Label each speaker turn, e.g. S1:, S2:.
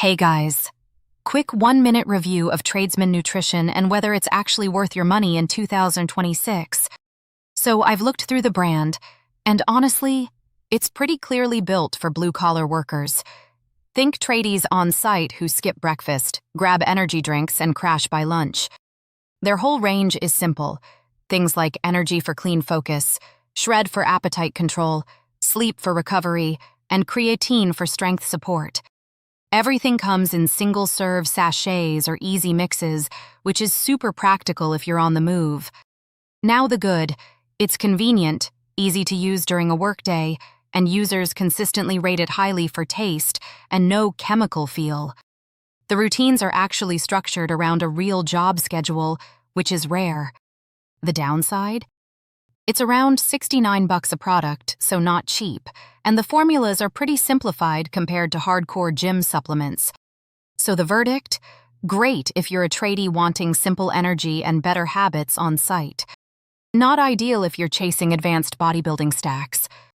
S1: Hey guys, quick 1-minute review of Tradesman nutrition and whether it's actually worth your money in 2026. So I've looked through the brand, and honestly, it's pretty clearly built for blue-collar workers. Think tradies on site who skip breakfast, grab energy drinks, and crash by lunch. Their whole range is simple. Things like energy for clean focus, shred for appetite control, sleep for recovery, and creatine for strength support. Everything comes in single-serve sachets or easy mixes, which is super practical if you're on the move. Now the good. It's convenient, easy to use during a workday, and users consistently rate it highly for taste and no chemical feel. The routines are actually structured around a real job schedule, which is rare. The downside? It's around $69 a product, so not cheap, and the formulas are pretty simplified compared to hardcore gym supplements. So the verdict? Great if you're a tradie wanting simple energy and better habits on site. Not ideal if you're chasing advanced bodybuilding stacks.